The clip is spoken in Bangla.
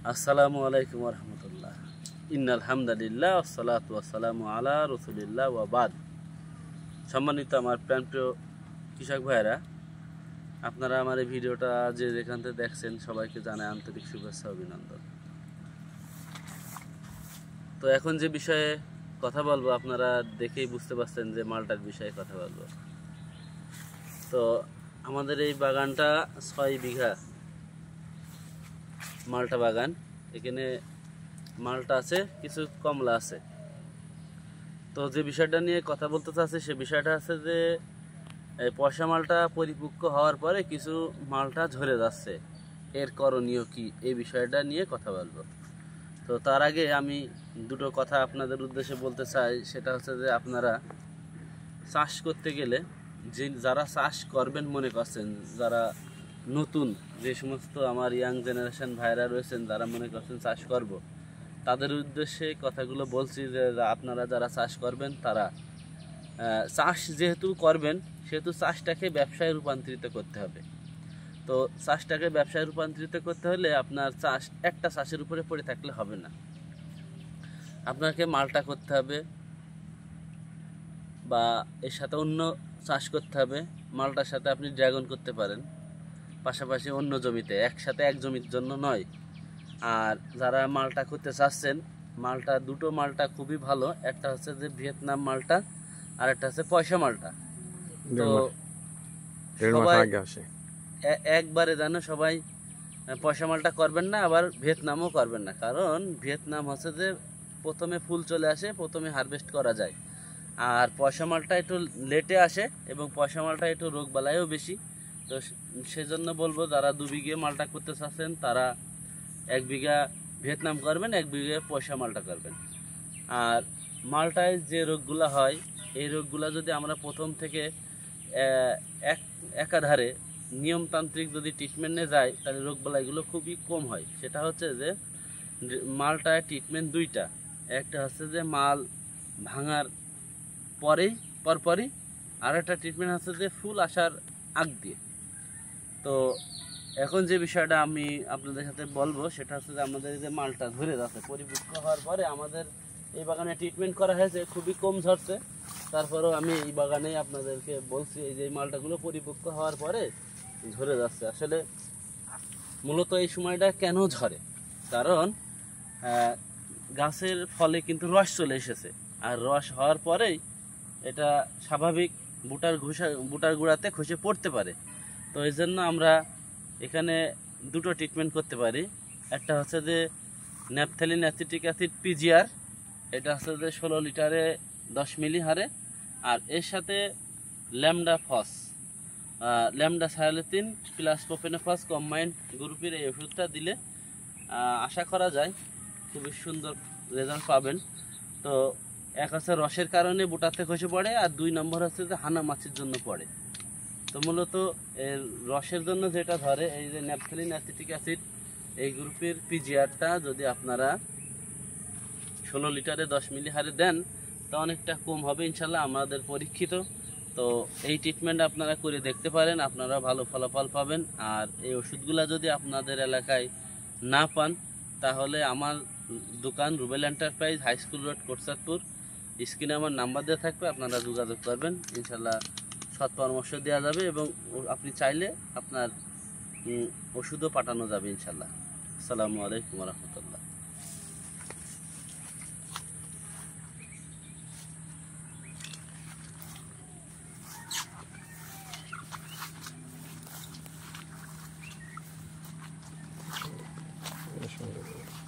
আসসালামু আলাইকুম রহমতুল্লাহ। ইন্নাল হামদুলিল্লাহ ওয়াসসালাতু ওয়াসসালামু আলা রাসূলিল্লাহ ওয়া বাদ। সম্মানিত আমার প্রিয় কৃষক ভাইয়েরা, আপনারা আমার এই ভিডিওটা যে যেখান থেকে দেখছেন সবাইকে জানাই আন্তরিক শুভেচ্ছা অভিনন্দন। তো এখন যে বিষয়ে কথা বলবো আপনারা দেখেই বুঝতে পারছেন যে মালটার বিষয়ে কথা বলবো। তো আমাদের এই বাগানটা 6 বিঘা মালটা বাগান। এখানে মালটা আছে, কিছু কমলা আছে। তো যে বিষয়টা নিয়ে কথা বলতে চাচ্ছি সে বিষয়টা আছে যে এই পয়সা মালটা পরিপক্ক হওয়ার পরে কিছু মালটা ঝরে যাচ্ছে, এর করণীয় কি এই বিষয়টা নিয়ে কথা বলবো। তো তার আগে আমি দুটো কথা আপনাদের উদ্দেশ্যে বলতে চাই। সেটা হচ্ছে যে আপনারা চাষ করতে গেলে যারা চাষ করবেন মনে করছেন, যারা নতুন যে সমস্ত আমার ইয়াং জেনারেশন ভাইরা রয়েছেন যারা মনে করছেন চাষ করব, তাদের উদ্দেশ্যে কথাগুলো বলছি যে আপনারা যারা চাষ করবেন তারা চাষ যেহেতু করবেন সেহেতু চাষটাকে ব্যবসায় রূপান্তরিত করতে হবে। তো চাষটাকে ব্যবসায় রূপান্তরিত করতে হলে আপনার চাষ একটা চাষের উপরে পড়ে থাকলে হবে না, আপনাকে মালটা করতে হবে বা এর সাথে অন্য চাষ করতে হবে। মালটার সাথে আপনি ড্রাগন করতে পারেন, পাশাপাশি অন্য জমিতে, একসাথে এক জমির জন্য নয়। আর যারা মালটা করতে চাচ্ছেন, মালটা দুটো মালটা খুবই ভালো, একটা হচ্ছে যে ভিয়েতনাম মালটা আর একটা হচ্ছে পয়সা মালটা। তো সবাই একবারে জানো সবাই পয়সা মালটা করবেন না, আবার ভিয়েতনামও করবেন না। কারণ ভিয়েতনাম হচ্ছে যে প্রথমে ফুল চলে আসে, প্রথমে হারভেস্ট করা যায়। আর পয়সা মালটা একটু লেটে আসে এবং পয়সা মালটা একটু রোগবালাইও বেশি। তো সেজন্য বলবো যারা 2 বিঘে মালটা করতে চাচ্ছেন তারা 1 বিঘা ভিয়েতনাম করবেন, 1 বিঘা পয়সা মালটা করবেন। আর মালটায় যে রোগগুলা হয় এই রোগগুলা যদি আমরা প্রথম থেকে একাধারে নিয়মতান্ত্রিক যদি ট্রিটমেন্টে যায় তাহলে রোগবালাইগুলো খুবই কম হয়। সেটা হচ্ছে যে মালটায় ট্রিটমেন্ট দুইটা, একটা হচ্ছে যে মাল ভাঙার পরপরই, আর একটা ট্রিটমেন্ট হচ্ছে যে ফুল আসার আগ দিয়ে। তো এখন যে বিষয়টা আমি আপনাদের সাথে বলবো সেটা হচ্ছে যে আমাদের যে মালটা ধরে যাচ্ছে পরিপক্ক হওয়ার পরে আমাদের এই বাগানে ট্রিটমেন্ট করা হয়েছে, খুবই কম ঝরছে। তারপরেও আমি এই বাগানেই আপনাদেরকে বলছি এই যে মালটাগুলো পরিপক্ক হওয়ার পরে ঝরে যাচ্ছে। আসলে মূলত এই সময়টা কেন ঝরে, কারণ গাছের ফলে কিন্তু রস চলে এসেছে, আর রস হওয়ার পরেই এটা স্বাভাবিক বুটার গুঁড়াতে খসে পড়তে পারে। তো এই জন্য আমরা এখানে দুটো ট্রিটমেন্ট করতে পারি। একটা হচ্ছে যে ন্যাপথ্যালিন অ্যাসিটিক অ্যাসিড পিজিআর, এটা হচ্ছে যে 16 লিটারে 10 মিলি হারে। আর এর সাথে ল্যামডা সায়ালিথিন প্লাস প্রোপেনোফস কম্বাইন্ড গ্রুপের এই ওষুধটা দিলে আশা করা যায় খুবই সুন্দর রেজাল্ট পাবেন। তো এক হচ্ছে রসের কারণে বুটাতে খসে পড়ে, আর 2 নম্বর হচ্ছে যে হানা মাছির জন্য পড়ে। তো মূলত এর রসের জন্য যেটা ধরে এই যে ন্যাপথ্যালিন অ্যাসিটিক অ্যাসিড এই গ্রুপের পিজিআরটা যদি আপনারা 16 লিটারে 10 মিলি হারে দেন তা অনেকটা কম হবে ইনশাল্লাহ, আমাদের পরীক্ষিত। তো এই ট্রিটমেন্ট আপনারা করে দেখতে পারেন, আপনারা ভালো ফলাফল পাবেন। আর এই ওষুধগুলো যদি আপনাদের এলাকায় না পান তাহলে আমার দোকান Rubel enterprise, high school road, Kotchandpur. স্ক্রিনে আমার নাম্বার দেওয়া থাকবে, আপনারা যোগাযোগ করবেন, ইনশাল্লাহ সৎ পরামর্শ দেওয়া যাবে এবং আপনি চাইলে আপনার ওষুধও পাঠানো যাবে ইনশাল্লাহ। আসসালামু আলাইকুম রহমতুল্লাহ। Yes,